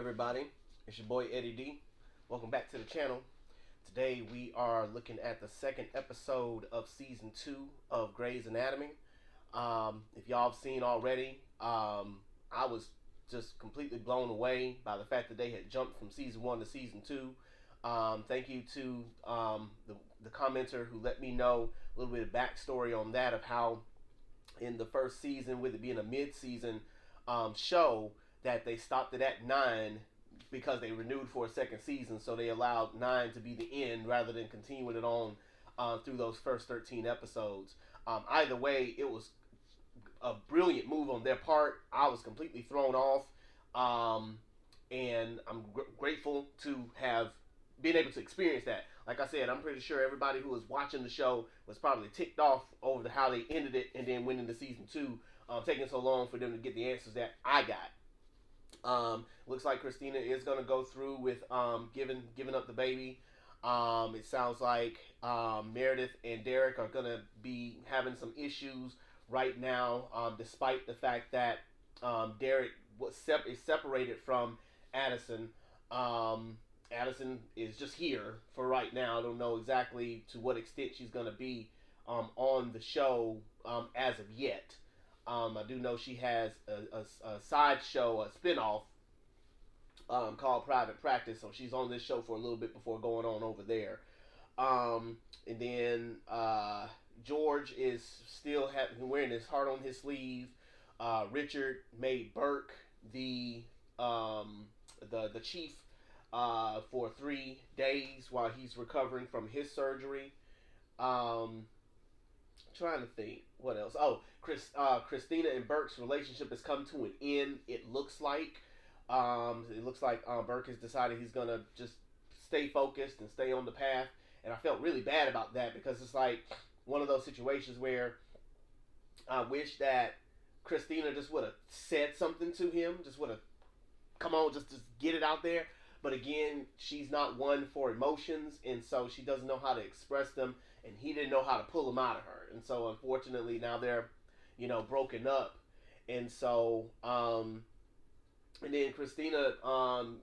everybody? It's your boy Eddie D. Welcome back to the channel. Today we are looking at the second episode of season 2 of Grey's Anatomy. If y'all have seen already, I was just completely blown away by the fact that they had jumped from season 1 to season 2. Thank you to the commenter who let me know a little bit of backstory on that, of how in the first season, with it being a mid-season show, that they stopped it at 9 because they renewed for a second season, so they allowed 9 to be the end rather than continuing it on through those first 13 episodes. Either way, it was a brilliant move on their part. I was completely thrown off, and I'm grateful to have been able to experience that. Like I said, I'm pretty sure everybody who was watching the show was probably ticked off over how they ended it and then went into season 2, taking so long for them to get the answers that I got. Looks like Cristina is going to go through with giving up the baby. It sounds like Meredith and Derek are going to be having some issues right now, despite the fact that Derek is separated from Addison. Addison is just here for right now. I don't know exactly to what extent she's going to be on the show as of yet. I do know she has a side show, a spinoff called Private Practice, so she's on this show for a little bit before going on over there. And then George is still wearing his heart on his sleeve. Richard made Burke the chief for 3 days while he's recovering from his surgery. Trying to think what else. Oh, Cristina and Burke's relationship has come to an end. It looks like Burke has decided he's gonna just stay focused and stay on the path. And I felt really bad about that, because it's like one of those situations where I wish that Cristina just would have said something to him, just would have come on, just get it out there. But again, she's not one for emotions, and so she doesn't know how to express them, and he didn't know how to pull them out of her. And so unfortunately now they're, broken up. And so, and then Cristina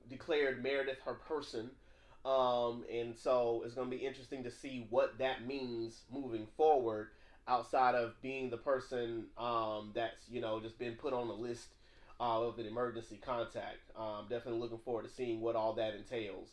declared Meredith her person. And so it's going to be interesting to see what that means moving forward, outside of being the person that's, just been put on the list of an emergency contact. Definitely looking forward to seeing what all that entails.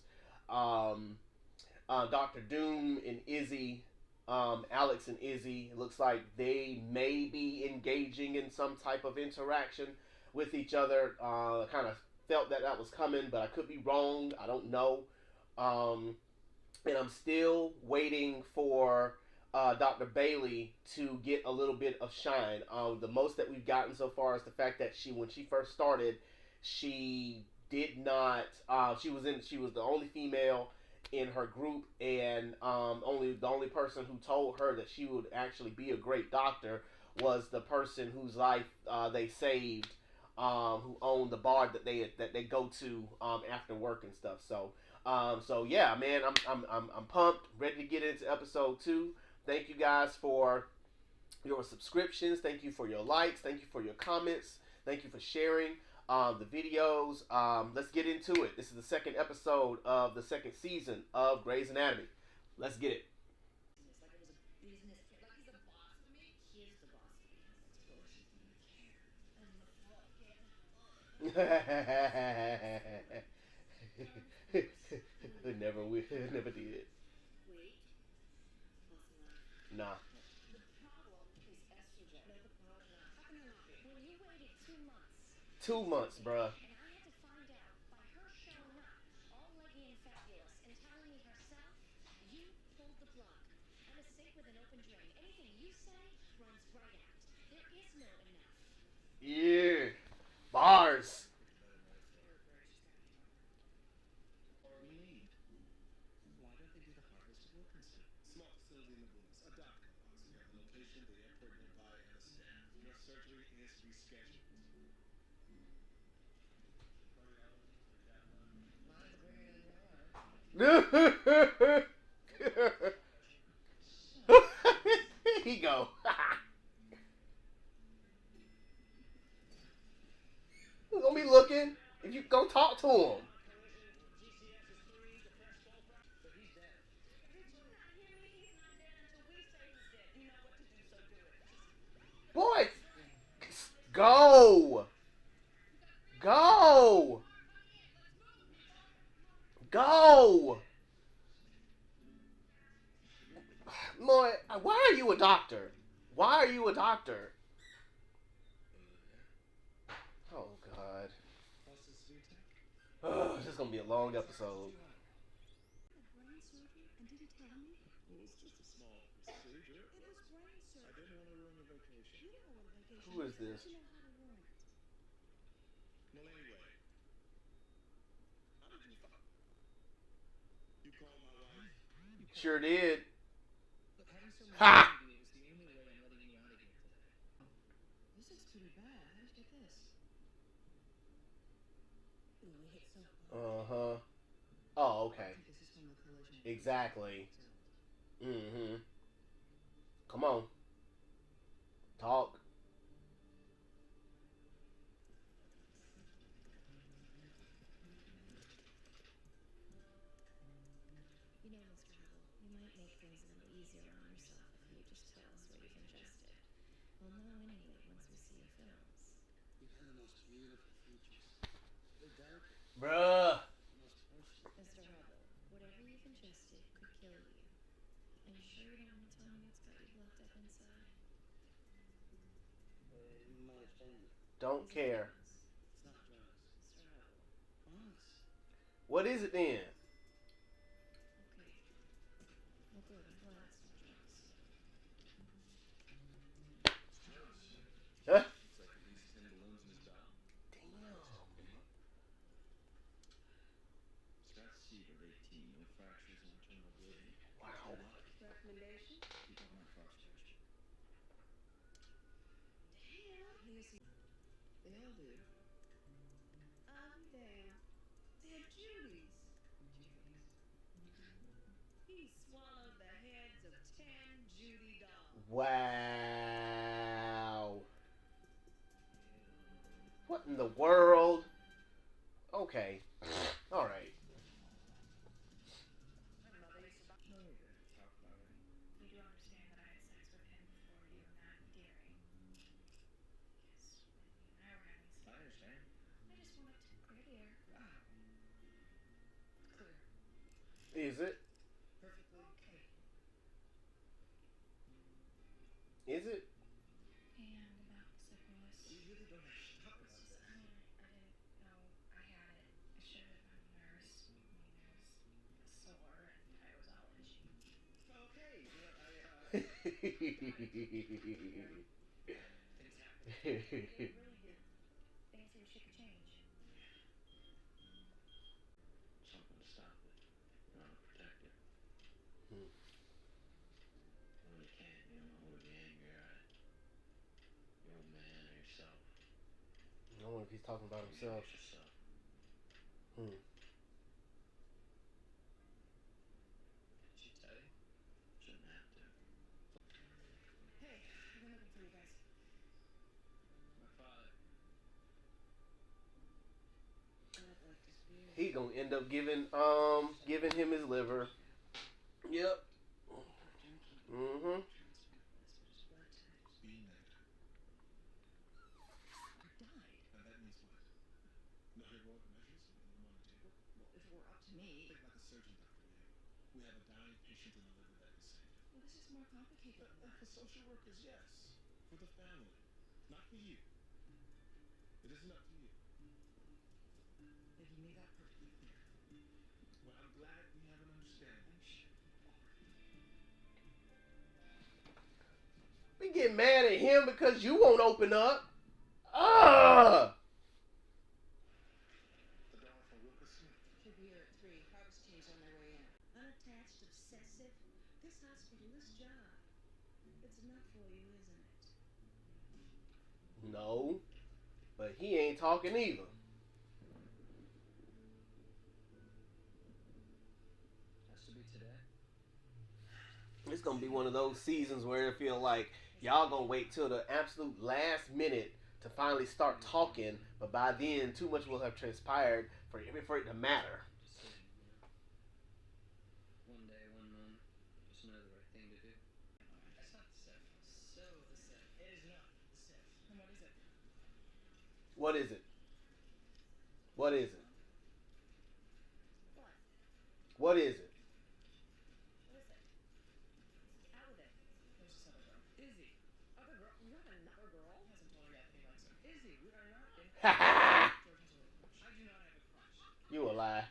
Dr. Doom and Izzy, Alex and Izzy, it looks like they may be engaging in some type of interaction with each other. Kind of felt that was coming, but I could be wrong. I don't know. And I'm still waiting for Dr. Bailey to get a little bit of shine. The most that we've gotten so far is the fact that when she first started, she did not. She was the only female in her group, and the only person who told her that she would actually be a great doctor was the person whose life they saved, who owned the bar that they go to after work and stuff. So yeah, man, I'm pumped, ready to get into episode 2. Thank you guys for your subscriptions. Thank you for your likes. Thank you for your comments. Thank you for sharing the videos. Let's get into it. This is the second episode of the second season of Grey's Anatomy. Let's get it. Never did. Nah. 2 months, bruh. Yeah. Bars. He go. We're gonna be looking. If you gonna talk to him. Boy, go, go, go. Boy, why are you a doctor? Why are you a doctor? Oh God. This is gonna be a long episode. Who is this? Sure did. Ha! Uh huh. Oh, okay. Exactly. Mm-hmm. Come on. Talk. Bruh. Don't care. What is it then? Huh? Damn. Wow. Wow. What in the world? Okay. All right. Is it? Is it? I wonder if he's talking about himself. Hmm. He gonna end up giving him his liver. Yep. Mm-hmm. We get mad at him because you won't open up. Ugh. No, but he ain't talking either. It's gonna be one of those seasons where it feel like y'all gonna wait till the absolute last minute to finally start talking. But by then, too much will have transpired for it to matter. What is it? What is it? What is it? Ha ha! You a lie.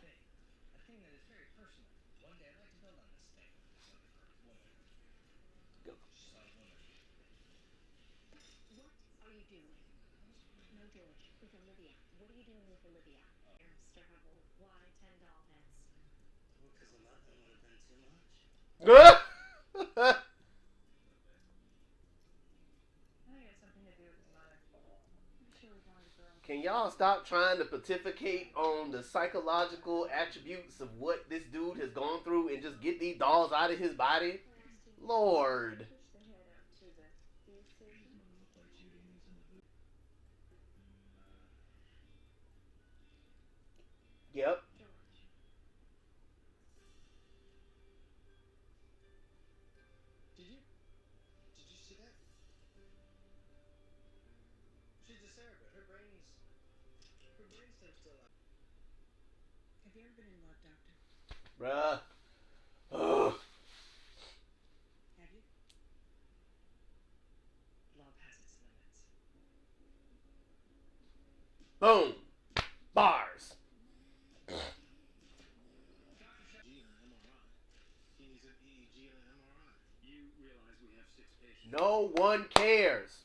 Can y'all stop trying to pontificate on the psychological attributes of what this dude has gone through and just get these dolls out of his body? Lord. Yep. Bruh. Ugh. Boom. Bars. No one cares.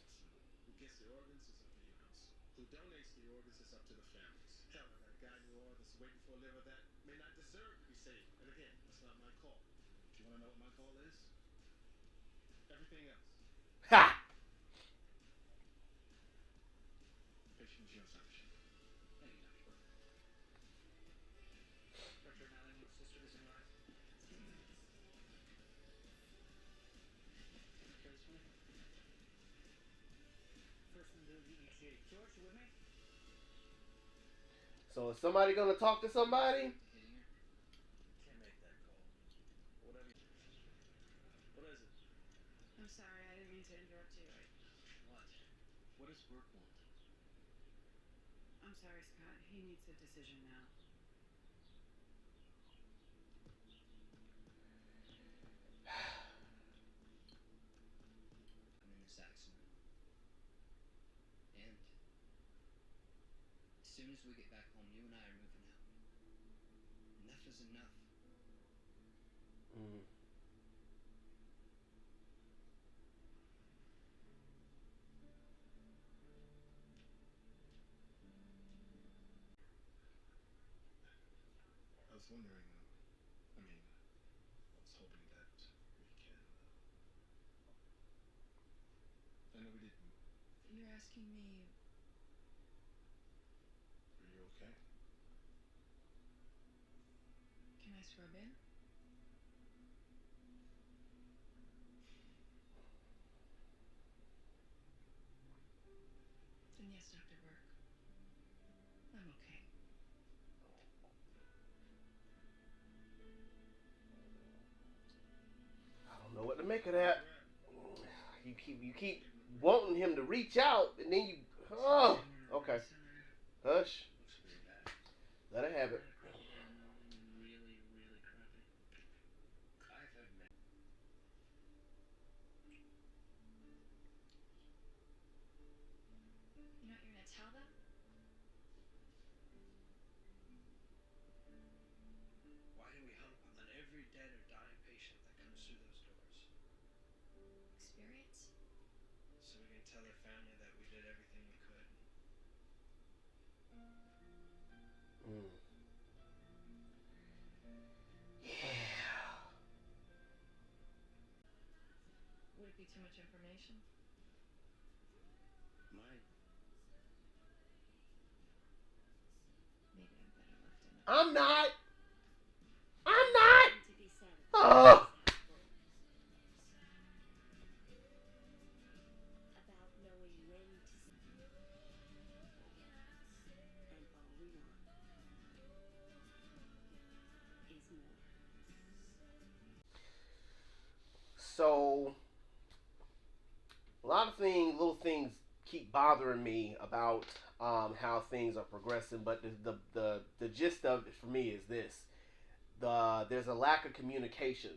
Ha! So is somebody gonna talk to somebody? Mm. I don't know what to make of that. You keep wanting him to reach out, and then you. Oh, okay. Hush. Let her have it. Mm. Yeah. I'm not. I'm not. Oh. a lot of things, little things, keep bothering me about how things are progressing. But the gist of it for me is this: there's a lack of communication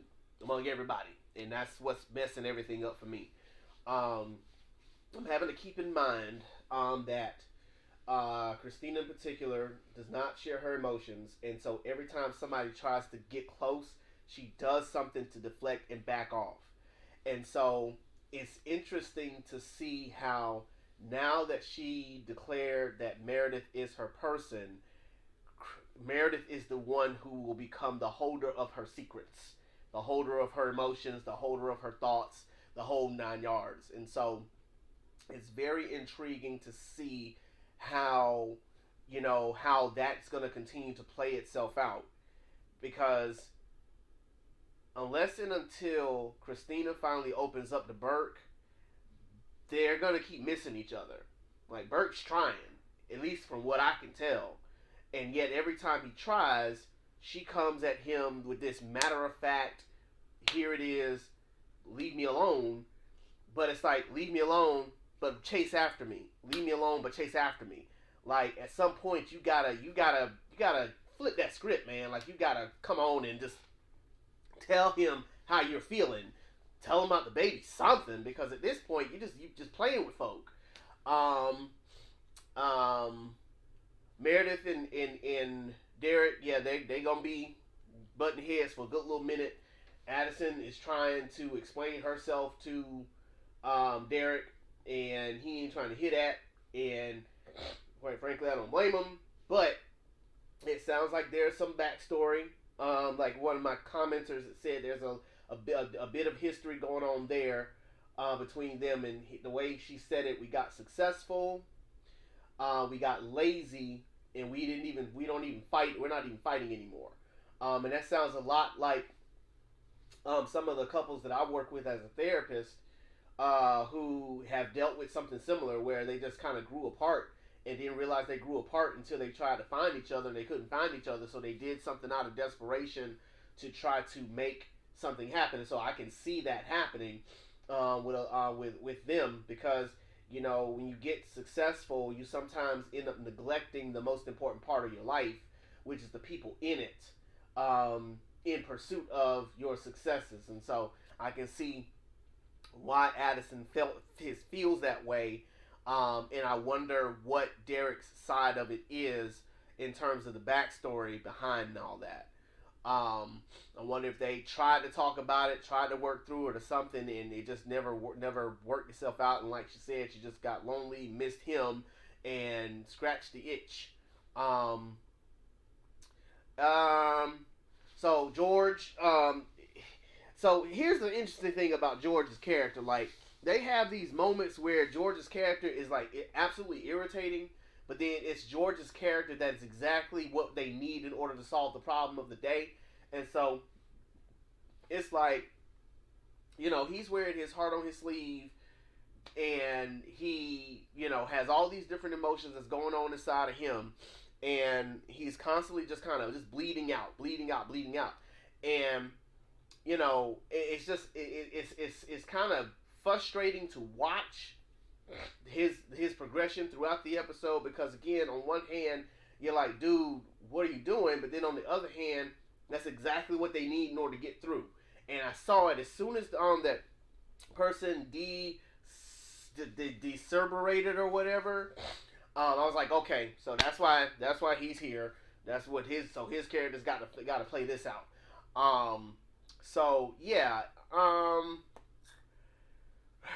among everybody, and that's what's messing everything up for me. Um, I'm having to keep in mind that Christina in particular does not share her emotions, and so every time somebody tries to get close, she does something to deflect and back off. And so it's interesting to see how now that she declared that Meredith is her person, Meredith is the one who will become the holder of her secrets, the holder of her emotions, the holder of her thoughts, the whole 9 yards. And so it's very intriguing to see how how that's going to continue to play itself out, because unless and until Christina finally opens up to Burke, they're going to keep missing each other. Like, Burke's trying, at least from what I can tell, and yet every time he tries, she comes at him with this matter of fact, here it is, leave me alone. But it's like, leave me alone, but chase after me. Leave me alone, but chase after me. Like, at some point, you gotta flip that script, man. Like, you gotta come on and just tell him how you're feeling. Tell him about the baby, something, because at this point, you just playing with folk. Um, um, Meredith and Derek, yeah, they gonna be butting heads for a good little minute. Addison is trying to explain herself to Derek, and he ain't trying to hit that. And quite frankly, I don't blame him. But it sounds like there's some backstory. Like one of my commenters said, there's a bit of history going on there between them. And the way she said it, we got successful, we got lazy, and we don't even fight. We're not even fighting anymore. And that sounds a lot like some of the couples that I work with as a therapist, who have dealt with something similar, where they just kind of grew apart and didn't realize they grew apart until they tried to find each other, and they couldn't find each other, so they did something out of desperation to try to make something happen. And so I can see that happening with them, because when you get successful, you sometimes end up neglecting the most important part of your life, which is the people in it, in pursuit of your successes. And so I can see why Addison feels that way, and I wonder what Derek's side of it is in terms of the backstory behind all that. I wonder if they tried to talk about it, tried to work through it or something, and it just never worked itself out. And like she said, she just got lonely, missed him, and scratched the itch. So George, so here's the interesting thing about George's character. Like, they have these moments where George's character is like absolutely irritating, but then it's George's character that is exactly what they need in order to solve the problem of the day. And so it's like, he's wearing his heart on his sleeve, and he, has all these different emotions that's going on inside of him, and he's constantly just kind of just bleeding out. And it's just it's kind of frustrating to watch his progression throughout the episode, because again, on one hand, you're like, dude, what are you doing? But then on the other hand, that's exactly what they need in order to get through. And I saw it as soon as that person decerberated or whatever. I was like, okay, so that's why he's here. That's what his character's got to play this out. So yeah,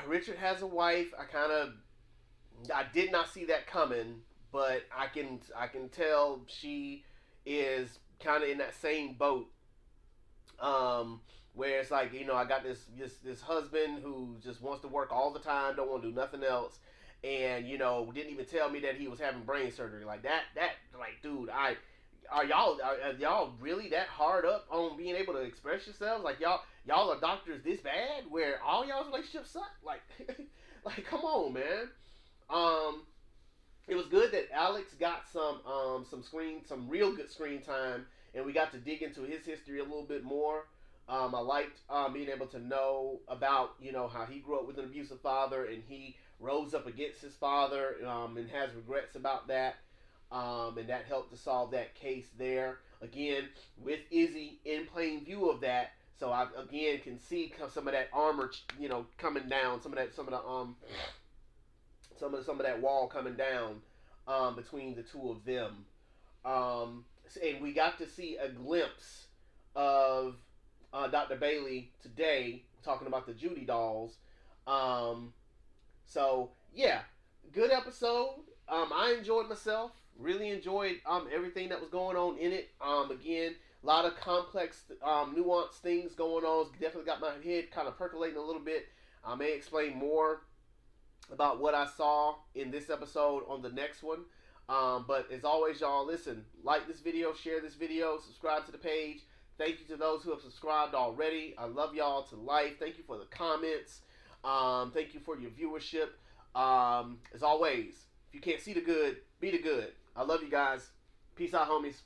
Richard has a wife. I did not see that coming, but I can tell she is kind of in that same boat, where it's like, I got this husband who just wants to work all the time, don't want to do nothing else, and didn't even tell me that he was having brain surgery. Like that like, dude, are y'all really that hard up on being able to express yourselves? Like, y'all are doctors this bad where all y'all's relationships suck? Like like, come on, man. It was good that Alex got some real good screen time, and we got to dig into his history a little bit more. I liked being able to know about, how he grew up with an abusive father and he rose up against his father, and has regrets about that. And that helped to solve that case there. Again, with Izzy in plain view of that, so I again can see some of that armor, coming down, some of that wall coming down, between the two of them. And we got to see a glimpse of Dr. Bailey today talking about the Judy dolls. Um, so yeah, good episode. I enjoyed myself. Really enjoyed everything that was going on in it. Again, a lot of complex, nuanced things going on. Definitely got my head kind of percolating a little bit. I may explain more about what I saw in this episode on the next one. But as always, y'all, listen, like this video, share this video, subscribe to the page. Thank you to those who have subscribed already. I love y'all to life. Thank you for the comments. Thank you for your viewership. As always, if you can't see the good, be the good. I love you guys. Peace out, homies.